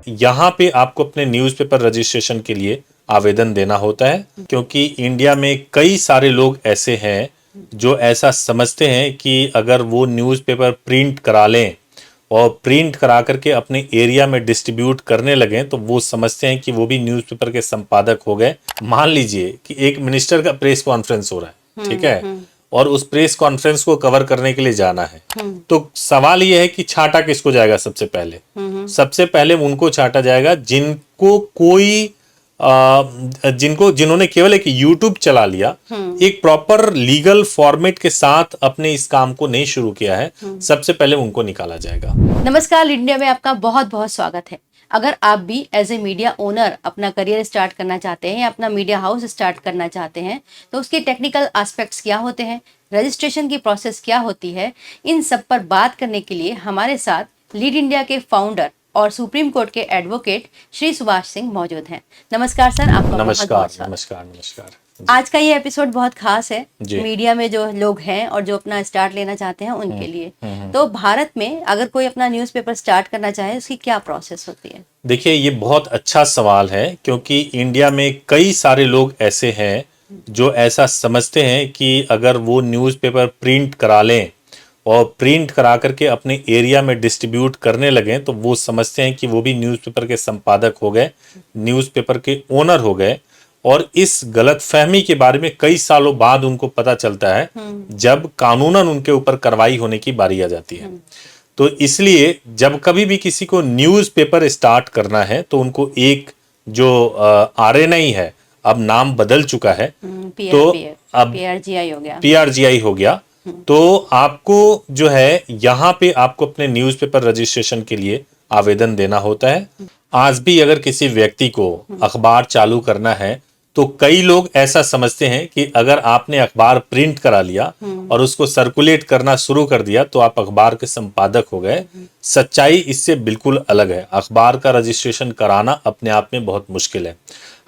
यहाँ पे आपको अपने न्यूज़पेपर रजिस्ट्रेशन के लिए आवेदन देना होता है, क्योंकि इंडिया में कई सारे लोग ऐसे हैं जो ऐसा समझते हैं कि अगर वो न्यूज़पेपर प्रिंट करा लें और प्रिंट करा करके अपने एरिया में डिस्ट्रीब्यूट करने लगें तो वो समझते हैं कि वो भी न्यूज़पेपर के संपादक हो गए। मान लीजिए कि एक मिनिस्टर का प्रेस कॉन्फ्रेंस हो रहा है, ठीक है, और उस प्रेस कॉन्फ्रेंस को कवर करने के लिए जाना है, तो सवाल ये है कि छांटा किसको जाएगा? सबसे पहले उनको छांटा जाएगा जिनको कोई जिन्होंने केवल एक यूट्यूब चला लिया, एक प्रॉपर लीगल फॉर्मेट के साथ अपने इस काम को नहीं शुरू किया है, सबसे पहले उनको निकाला जाएगा। नमस्कार, इंडिया में आपका बहुत बहुत स्वागत है। अगर आप भी एज ए मीडिया ओनर अपना करियर स्टार्ट करना चाहते हैं या अपना मीडिया हाउस स्टार्ट करना चाहते हैं तो उसके टेक्निकल एस्पेक्ट्स क्या होते हैं, रजिस्ट्रेशन की प्रोसेस क्या होती है, इन सब पर बात करने के लिए हमारे साथ लीड इंडिया के फाउंडर और सुप्रीम कोर्ट के एडवोकेट श्री सुभाष सिंह मौजूद हैं। नमस्कार सर, आपका नमस्कार। आज का ये एपिसोड बहुत खास है मीडिया में जो लोग हैं और जो अपना स्टार्ट लेना चाहते हैं उनके लिए। तो भारत में अगर कोई अपना न्यूज़पेपर स्टार्ट करना चाहे उसकी क्या प्रोसेस होती है? देखिए, ये बहुत अच्छा सवाल है, क्योंकि इंडिया में कई सारे लोग ऐसे हैं जो ऐसा समझते हैं कि अगर वो न्यूज़पेपर प्रिंट करा लें और प्रिंट करा करके अपने एरिया में डिस्ट्रीब्यूट करने लगें तो वो समझते हैं कि वो भी न्यूज़पेपर के संपादक हो गए, न्यूज़पेपर के ओनर हो गए। और इस गलतफहमी के बारे में कई सालों बाद उनको पता चलता है जब कानूनन उनके ऊपर कार्रवाई होने की बारी आ जाती है। तो इसलिए जब कभी भी किसी को न्यूज़पेपर स्टार्ट करना है तो उनको एक जो आरएनआई है, अब नाम बदल चुका है, तो अब पीआरजीआई हो गया। तो आपको जो है यहाँ पे आपको अपने न्यूज़पेपर रजिस्ट्रेशन के लिए आवेदन देना होता है। आज भी अगर किसी व्यक्ति को अखबार चालू करना है तो कई लोग ऐसा समझते हैं कि अगर आपने अखबार प्रिंट करा लिया और उसको सर्कुलेट करना शुरू कर दिया तो आप अखबार के संपादक हो गए। सच्चाई इससे बिल्कुल अलग है। अखबार का रजिस्ट्रेशन कराना अपने आप में बहुत मुश्किल है।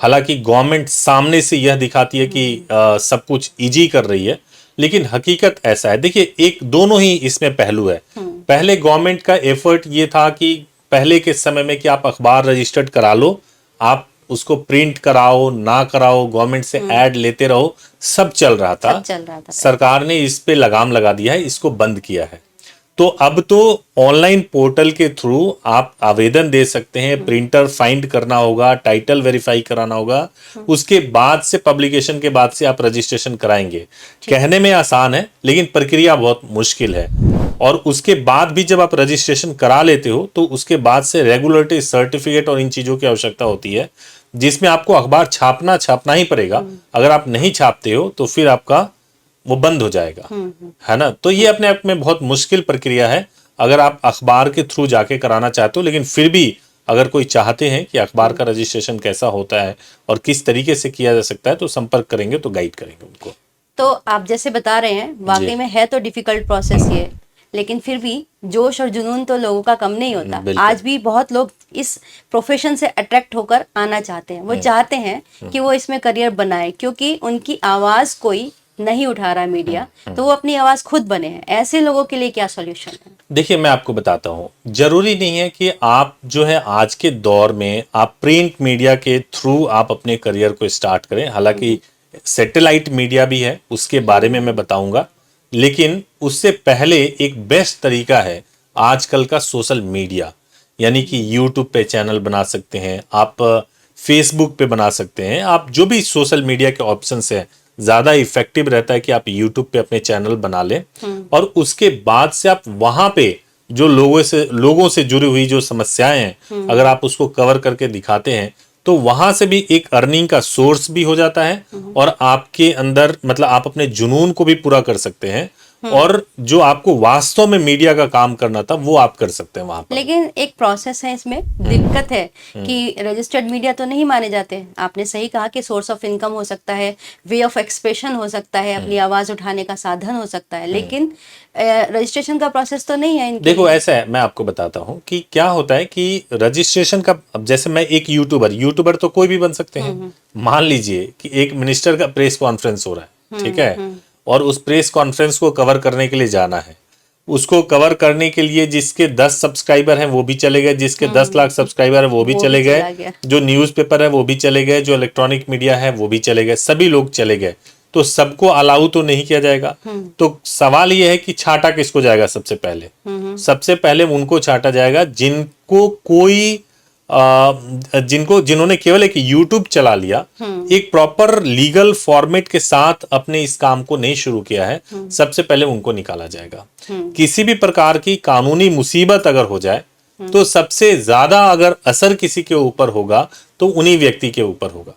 हालांकि गवर्नमेंट सामने से यह दिखाती है कि सब कुछ इजी कर रही है, लेकिन हकीकत ऐसा है। देखिए, दोनों ही इसमें पहलू है। पहले गवर्नमेंट का एफर्ट ये था कि पहले के समय में कि आप अखबार रजिस्टर्ड करा लो, आप उसको प्रिंट कराओ ना कराओ, गवर्नमेंट से ऐड लेते रहो, सब चल रहा था। सरकार ने इस पे लगाम लगा दिया है, इसको बंद किया है। तो अब तो ऑनलाइन पोर्टल के थ्रू आप आवेदन दे सकते हैं, प्रिंटर फाइंड करना होगा, टाइटल वेरीफाई कराना होगा, उसके बाद से पब्लिकेशन के बाद से आप रजिस्ट्रेशन कराएंगे। कहने में आसान है लेकिन प्रक्रिया बहुत मुश्किल है। और उसके बाद भी जब आप रजिस्ट्रेशन करा लेते हो तो उसके बाद से रेगुलेटरी सर्टिफिकेट और इन चीजों की आवश्यकता होती है, जिसमें आपको अखबार छापना ही पड़ेगा। अगर आप नहीं छापते हो तो फिर आपका वो बंद हो जाएगा, है ना। तो ये अपने आप में बहुत मुश्किल प्रक्रिया है अगर आप अखबार के थ्रू जाके कराना चाहते हो। लेकिन फिर भी अगर कोई चाहते हैं कि अखबार का रजिस्ट्रेशन कैसा होता है और किस तरीके से किया जा सकता है तो संपर्क करेंगे तो गाइड करेंगे उनको। तो आप जैसे बता रहे हैं वाकई में है तो डिफिकल्ट प्रोसेस ये, लेकिन फिर भी जोश और जुनून तो लोगों का कम नहीं होता। आज भी बहुत लोग इस प्रोफेशन से अट्रैक्ट होकर आना चाहते हैं। वो चाहते हैं कि वो इसमें करियर बनाए, क्योंकि उनकी आवाज कोई नहीं उठा रहा मीडिया, तो वो अपनी आवाज खुद बने हैं। ऐसे लोगों के लिए क्या सॉल्यूशन है? देखिए, मैं आपको बताता हूँ, जरूरी नहीं है कि आप जो है आज के दौर में आप प्रिंट मीडिया के थ्रू आप अपने करियर को स्टार्ट करें। हालांकि सैटेलाइट मीडिया भी है, उसके बारे में मैं बताऊंगा, लेकिन उससे पहले एक बेस्ट तरीका है आजकल का सोशल मीडिया। यानी कि यूट्यूब पे चैनल बना सकते हैं आप, फेसबुक पे बना सकते हैं आप, जो भी सोशल मीडिया के ऑप्शंस हैं। ज़्यादा इफेक्टिव रहता है कि आप यूट्यूब पे अपने चैनल बना लें और उसके बाद से आप वहाँ पे जो लोगों से जुड़ी हुई जो समस्याएं हैं, अगर आप उसको कवर करके दिखाते हैं तो वहां से भी एक अर्निंग का सोर्स भी हो जाता है और आपके अंदर मतलब आप अपने जुनून को भी पूरा कर सकते हैं और जो आपको वास्तव में मीडिया का काम करना था वो आप कर सकते हैं वहां पर। लेकिन एक प्रोसेस है, इसमें दिक्कत है कि रजिस्टर्ड मीडिया तो नहीं माने जाते। आपने सही कहा कि सोर्स ऑफ इनकम हो सकता है, वे ऑफ एक्सप्रेशन हो सकता है, अपनी आवाज उठाने का साधन हो सकता है, लेकिन रजिस्ट्रेशन का प्रोसेस तो नहीं है। देखो, ऐसा है, मैं आपको बताता हूँ कि क्या होता है कि रजिस्ट्रेशन का, अब जैसे मैं एक यूट्यूबर तो कोई भी बन सकते हैं। मान लीजिए कि एक मिनिस्टर का प्रेस कॉन्फ्रेंस हो रहा है, ठीक है, और उस प्रेस कॉन्फ्रेंस को कवर करने के लिए जाना है, उसको कवर करने के लिए जिसके 10 सब्सक्राइबर हैं वो भी चले गए, जिसके 10 लाख सब्सक्राइबर है वो भी चले चला गए, गया। जो न्यूज़पेपर है वो भी चले गए, जो इलेक्ट्रॉनिक मीडिया है वो भी चले गए, सभी लोग चले गए। तो सबको अलाउ तो नहीं किया जाएगा। तो सवाल ये है कि छांटा किसको जाएगा सबसे पहले? सबसे पहले उनको छांटा जाएगा जिनको कोई जिन्होंने केवल एक यूट्यूब चला लिया, एक प्रॉपर लीगल फॉर्मेट के साथ अपने इस काम को नहीं शुरू किया है, सबसे पहले उनको निकाला जाएगा। किसी भी प्रकार की कानूनी मुसीबत अगर हो जाए तो सबसे ज्यादा अगर असर किसी के ऊपर होगा तो उन्हीं व्यक्ति के ऊपर होगा।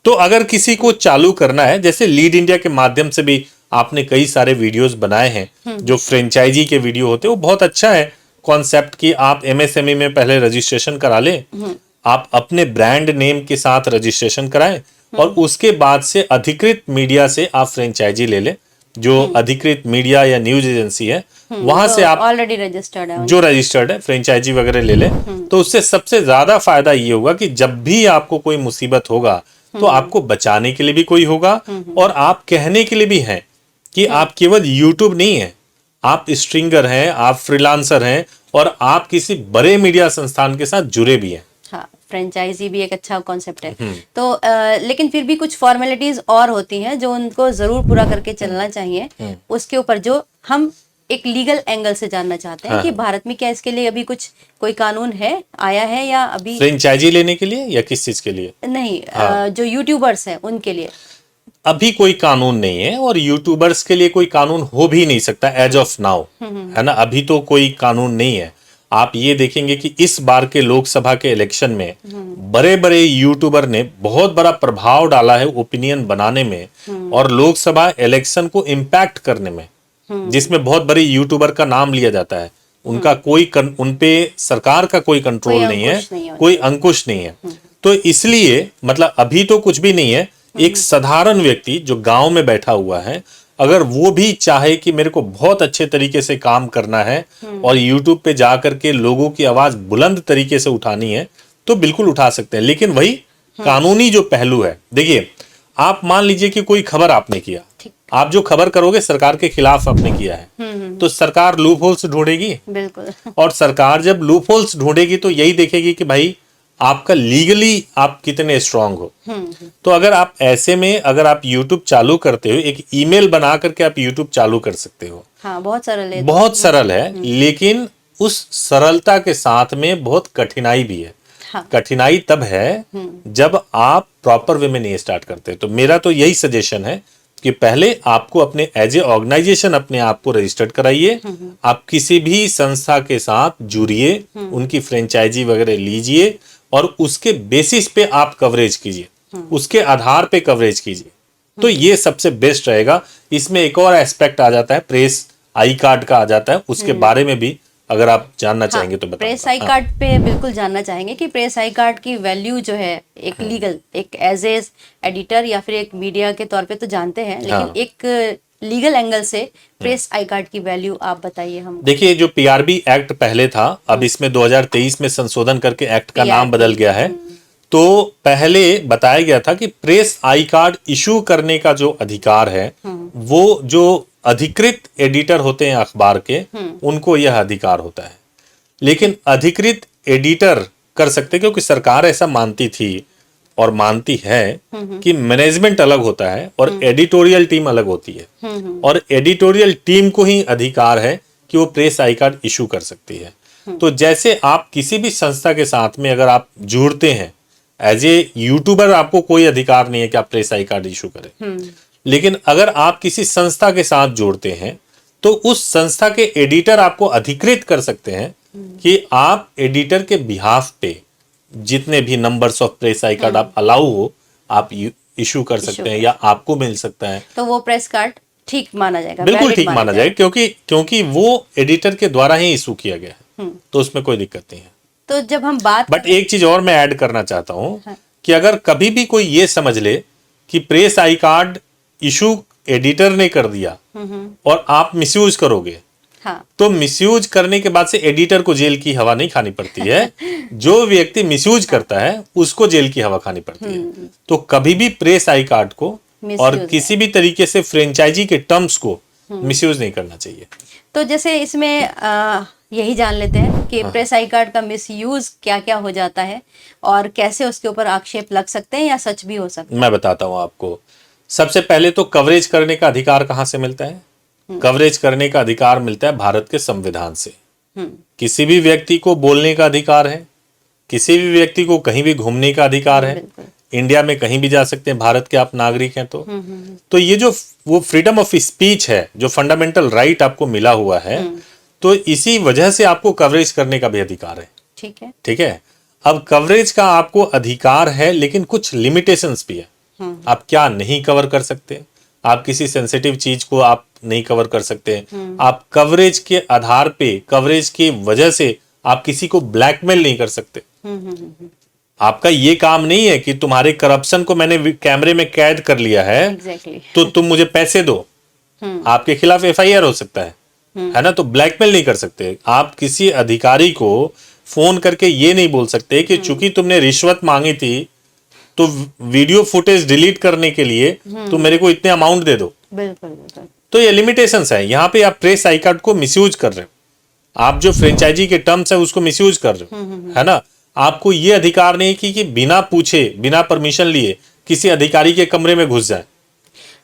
तो अगर किसी को चालू करना है, जैसे लीड इंडिया के माध्यम से भी आपने कई सारे वीडियोस बनाए हैं, जो फ्रेंचाइजी के वीडियो होते हैं, वो बहुत अच्छा है कॉन्सेप्ट कि आप एमएसएमई में पहले रजिस्ट्रेशन करा लें, आप अपने ब्रांड नेम के साथ रजिस्ट्रेशन कराएं और उसके बाद से अधिकृत मीडिया से आप फ्रेंचाइजी ले लें, जो अधिकृत मीडिया या न्यूज एजेंसी है वहां से आप ऑलरेडी रजिस्टर्ड है, जो रजिस्टर्ड है, फ्रेंचाइजी वगैरह ले लें। तो उससे सबसे ज्यादा फायदा ये होगा कि जब भी आपको कोई मुसीबत होगा तो आपको बचाने के लिए भी कोई होगा और आप कहने के लिए भी हैं कि आप केवल यूट्यूब नहीं है, आप स्ट्रिंगर हैं, आप फ्रीलांसर हैं और आप किसी बड़े मीडिया संस्थान के साथ जुड़े भी हैं। हाँ, फ्रेंचाइजी भी एक अच्छा कॉन्सेप्ट है। तो लेकिन फिर भी कुछ फॉर्मेलिटीज और होती हैं जो उनको जरूर पूरा करके चलना चाहिए। उसके ऊपर जो हम एक लीगल एंगल से जानना चाहते हैं कि भारत में क्या इसके लिए अभी कुछ कोई कानून है, आया है या अभी? फ्रेंचाइजी लेने के लिए या किस चीज के लिए? नहीं, जो यूट्यूबर्स हैं उनके लिए अभी कोई कानून नहीं है और यूट्यूबर्स के लिए कोई कानून हो भी नहीं सकता एज ऑफ नाउ, है ना। अभी तो कोई कानून नहीं है। आप ये देखेंगे कि इस बार के लोकसभा के इलेक्शन में बड़े बड़े यूट्यूबर ने बहुत बड़ा प्रभाव डाला है ओपिनियन बनाने में और लोकसभा इलेक्शन को इम्पैक्ट करने में, जिसमें बहुत बड़े यूट्यूबर का नाम लिया जाता है। उनका कोई उनपे सरकार का कोई कंट्रोल नहीं है, कोई अंकुश नहीं है। तो इसलिए मतलब अभी तो कुछ भी नहीं है। एक साधारण व्यक्ति जो गांव में बैठा हुआ है, अगर वो भी चाहे कि मेरे को बहुत अच्छे तरीके से काम करना है और YouTube पे जाकर के लोगों की आवाज बुलंद तरीके से उठानी है तो बिल्कुल उठा सकते हैं। लेकिन वही कानूनी जो पहलू है, देखिए आप मान लीजिए कि कोई खबर आपने किया, आप जो खबर करोगे सरकार के खिलाफ आपने किया है, तो सरकार लूप होल्स ढूंढेगी। बिल्कुल। और सरकार जब लूप होल्स ढूंढेगी तो यही देखेगी कि भाई आपका लीगली आप कितने स्ट्रांग हो। तो अगर आप ऐसे में अगर आप YouTube चालू करते हो, एक ईमेल बना करके आप YouTube चालू कर सकते हो। हाँ, बहुत सरल है। बहुत सरल है, लेकिन उस सरलता के साथ में बहुत कठिनाई भी है। हाँ। कठिनाई तब है जब आप प्रॉपर वे में नहीं स्टार्ट करते। तो मेरा तो यही सजेशन है कि पहले आपको अपने एज ए ऑर्गेनाइजेशन अपने आप को रजिस्टर्ड कराइए। आप किसी भी संस्था के साथ जुड़िए, उनकी फ्रेंचाइजी वगैरह लीजिए और उसके बेसिस पे आप कवरेज कीजिए, उसके आधार पे कवरेज कीजिए। तो ये सबसे बेस्ट रहेगा। इसमें एक और एस्पेक्ट आ जाता है, प्रेस आई कार्ड का आ जाता है, उसके बारे में भी अगर आप जानना चाहेंगे तो बताइए। प्रेस आई कार्ड पे बिल्कुल जानना चाहेंगे कि प्रेस आई कार्ड की वैल्यू जो है एक लीगल, एक एज ए एडिटर या फिर एक मीडिया के तौर पे तो जानते हैं, लेकिन एक लीगल एंगल से प्रेस आई कार्ड की वैल्यू आप बताइए हम। देखिए, जो पीआरबी एक्ट पहले था, अब इसमें 2023 में संशोधन करके एक्ट का नाम बदल गया है। तो पहले बताया गया था कि प्रेस आई कार्ड इशू करने का जो अधिकार है वो जो अधिकृत एडिटर होते हैं अखबार के, उनको यह अधिकार होता है। लेकिन अधिकृत एडिटर कर सकते, क्योंकि सरकार ऐसा मानती थी और मानती है कि मैनेजमेंट अलग होता है और एडिटोरियल टीम अलग होती है, और एडिटोरियल टीम को ही अधिकार है कि वो प्रेस आई कार्ड इशू कर सकती है। तो जैसे आप किसी भी संस्था के साथ में अगर आप जुड़ते हैं एज ए यूट्यूबर, आपको कोई अधिकार नहीं है कि आप प्रेस आई कार्ड इशू करें। लेकिन अगर आप किसी संस्था के साथ जोड़ते हैं तो उस संस्था के एडिटर आपको अधिकृत कर सकते हैं कि आप एडिटर के बिहाफ पे जितने भी numbers of press I card आप अलाउ हो, आप इशू कर सकते हैं या आपको मिल सकता है। तो वो प्रेस कार्ड ठीक माना जाएगा, बिल्कुल ठीक माना जाएगा, क्योंकि वो एडिटर के द्वारा ही इशू किया गया है, तो उसमें कोई दिक्कत नहीं है। तो जब हम बात, बट एक चीज और मैं ऐड करना चाहता हूं कि अगर कभी भी कोई ये समझ ले कि press I card issue editor ने कर दिया और आप मिसयूज करोगे, तो मिसयूज करने के बाद से एडिटर को जेल की हवा नहीं खानी पड़ती है। जो व्यक्ति मिसयूज करता है उसको जेल की हवा खानी पड़ती है। तो कभी भी प्रेस आई कार्ड को और किसी भी तरीके से फ्रेंचाइजी के टर्म्स को मिसयूज नहीं करना चाहिए। तो जैसे इसमें यही जान लेते हैं कि प्रेस आई कार्ड का मिसयूज क्या क्या हो जाता है और कैसे उसके ऊपर आक्षेप लग सकते हैं या सच भी हो सकता है। मैं बताता हूं आपको। सबसे पहले तो कवरेज करने का अधिकार कहाँ से मिलता है? कवरेज करने का अधिकार मिलता है भारत के संविधान से। किसी भी व्यक्ति को बोलने का अधिकार है, किसी भी व्यक्ति को कहीं भी घूमने का अधिकार है। इंडिया में कहीं भी जा सकते हैं, भारत के आप नागरिक हैं तो ये जो वो फ्रीडम ऑफ स्पीच है, जो फंडामेंटल राइट आपको मिला हुआ है, तो इसी वजह से आपको कवरेज करने का भी अधिकार है। ठीक है, ठीक है। अब कवरेज का आपको अधिकार है, लेकिन कुछ लिमिटेशंस भी है। आप क्या नहीं कवर कर सकते, आप किसी सेंसिटिव चीज को आप नहीं कवर कर सकते। आप कवरेज के आधार पे, कवरेज की वजह से आप किसी को ब्लैकमेल नहीं कर सकते। आपका ये काम नहीं है कि तुम्हारे करप्शन को मैंने कैमरे में कैद कर लिया है, तो तुम मुझे पैसे दो। आपके खिलाफ एफआईआर हो सकता है ना। तो ब्लैकमेल नहीं कर सकते। आप किसी अधिकारी को फोन करके ये नहीं बोल सकते कि चूंकि तुमने रिश्वत मांगी थी तो वीडियो फुटेज डिलीट करने के लिए तुम मेरे को इतने अमाउंट दे दो। बिल्कुल। तो ये लिमिटेशंस है। यहाँ पे आप प्रेस आई कार्ड को मिसयूज कर रहे हो, आप जो फ्रेंचाइजी के टर्म्स है उसको मिसयूज कर रहे हो, है ना। आपको ये अधिकार नहीं कि बिना पूछे, बिना परमिशन लिए किसी अधिकारी के कमरे में घुस जाए।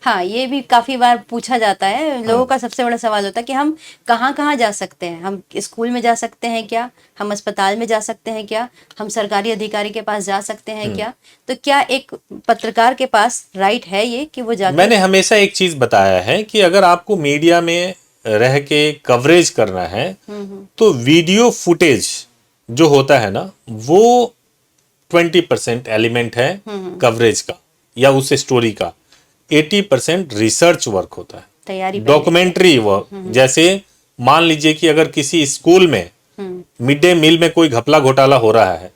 हाँ, ये भी काफी बार पूछा जाता है। लोगों का सबसे बड़ा सवाल होता है कि हम कहाँ जा सकते हैं। हम स्कूल में जा सकते हैं क्या, हम अस्पताल में जा सकते हैं क्या, हम सरकारी अधिकारी के पास जा सकते हैं क्या। तो क्या एक पत्रकार के पास राइट है ये कि वो जाकर? मैंने हमेशा एक चीज बताया है कि अगर आपको मीडिया में रह के कवरेज करना है तो वीडियो फुटेज जो होता है ना, वो 20% एलिमेंट है कवरेज का या उस स्टोरी का। 80% रिसर्च वर्क होता है, तैयारी, डॉक्यूमेंट्री वर्क। जैसे मान लीजिए कि अगर किसी स्कूल में मिड डे मील में कोई घपला घोटाला हो रहा है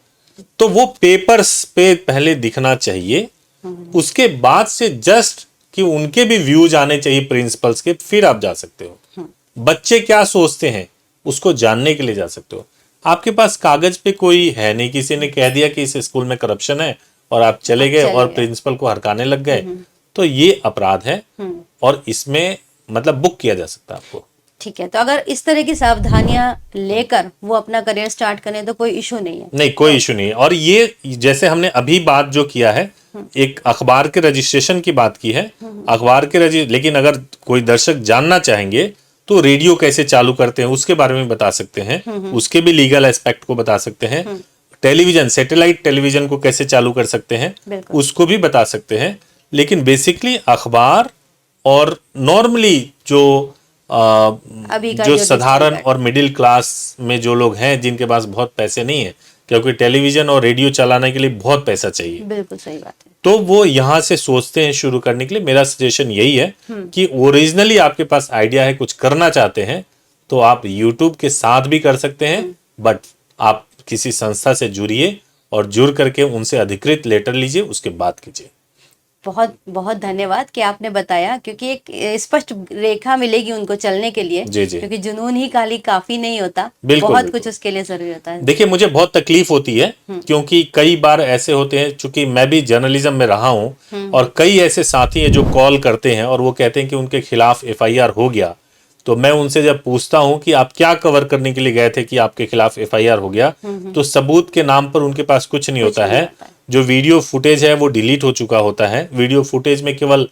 तो वो पेपर्स पे पहले दिखना चाहिए। उसके बाद से जस्ट कि उनके भी व्यूज आने चाहिए प्रिंसिपल्स के, फिर आप जा सकते हो। बच्चे क्या सोचते हैं उसको जानने के लिए जा सकते हो। आपके पास कागज पे कोई है नहीं, किसी ने कह दिया कि इस स्कूल में करप्शन है और आप चले गए और प्रिंसिपल को हड़काने लग गए, तो ये अपराध है और इसमें मतलब बुक किया जा सकता है आपको। ठीक है, तो अगर इस तरह की सावधानियां लेकर वो अपना करियर स्टार्ट करें तो कोई इशू नहीं है? नहीं, कोई इशू नहीं है। और ये जैसे हमने अभी बात जो किया है, एक अखबार के रजिस्ट्रेशन की बात की है, अखबार के लेकिन अगर कोई दर्शक जानना चाहेंगे तो रेडियो कैसे चालू करते हैं उसके बारे में बता सकते हैं, उसके भी लीगल एस्पेक्ट को बता सकते हैं। टेलीविजन, सैटेलाइट टेलीविजन को कैसे चालू कर सकते हैं उसको भी बता सकते हैं। लेकिन बेसिकली अखबार और नॉर्मली जो साधारण और मिडिल क्लास में जो लोग हैं जिनके पास बहुत पैसे नहीं है, क्योंकि टेलीविजन और रेडियो चलाने के लिए बहुत पैसा चाहिए। बिल्कुल सही बात है। तो वो यहाँ से सोचते हैं शुरू करने के लिए। मेरा सजेशन यही है कि ओरिजिनली आपके पास आइडिया है, कुछ करना चाहते हैं, तो आप यूट्यूब के साथ भी कर सकते हैं, बट आप किसी संस्था से जुड़िए और जुड़ करके उनसे अधिकृत लेटर लीजिए, उसके बाद कीजिए। बहुत बहुत धन्यवाद कि आपने बताया, क्योंकि एक स्पष्ट रेखा मिलेगी उनको चलने के लिए। जी जी। क्योंकि जुनून ही काली काफी नहीं होता, बिल्कुल, बहुत बिल्कुल। कुछ उसके लिए जरूरी होता है। देखिए, मुझे बहुत तकलीफ होती है क्योंकि कई बार ऐसे होते हैं, चूंकि मैं भी जर्नलिज्म में रहा हूं, और कई ऐसे साथी हैं जो कॉल करते हैं और वो कहते हैं कि उनके खिलाफ एफआईआर हो गया। तो मैं उनसे जब पूछता हूं कि आप क्या कवर करने के लिए गए थे कि आपके खिलाफ एफआईआर हो गया, तो सबूत के नाम पर उनके पास कुछ नहीं होता है। जो वीडियो फुटेज है वो डिलीट हो चुका होता है। वीडियो फुटेज में केवल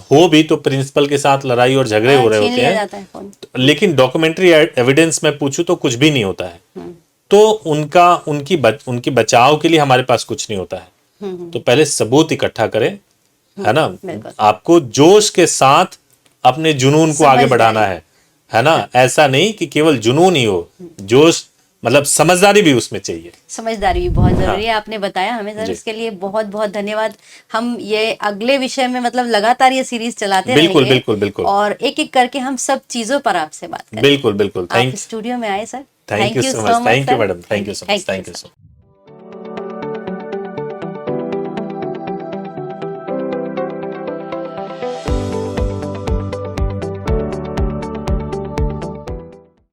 हो भी तो प्रिंसिपल के साथ लड़ाई और झगड़े हो रहे होते हैं, लेकिन डॉक्यूमेंट्री एविडेंस में पूछूं तो कुछ भी नहीं होता है। तो उनकी बचाव के लिए हमारे पास कुछ नहीं होता है। तो पहले सबूत इकट्ठा करें, है ना। आपको जोश के साथ अपने जुनून को आगे बढ़ाना है ना। ऐसा नहीं कि केवल जुनून ही हो, जोश मतलब समझदारी भी उसमें चाहिए। समझदारी भी बहुत जरूरी है, आपने बताया हमें सर, इसके लिए बहुत बहुत धन्यवाद। हम ये अगले विषय में मतलब लगातार ये सीरीज चलाते रहेंगे। बिल्कुल। और एक एक करके हम सब चीजों पर आपसे बात करें। बिल्कुल। आप स्टूडियो में आए sir. Thank you so much. Thank you madam. Thank you so much. Thank you.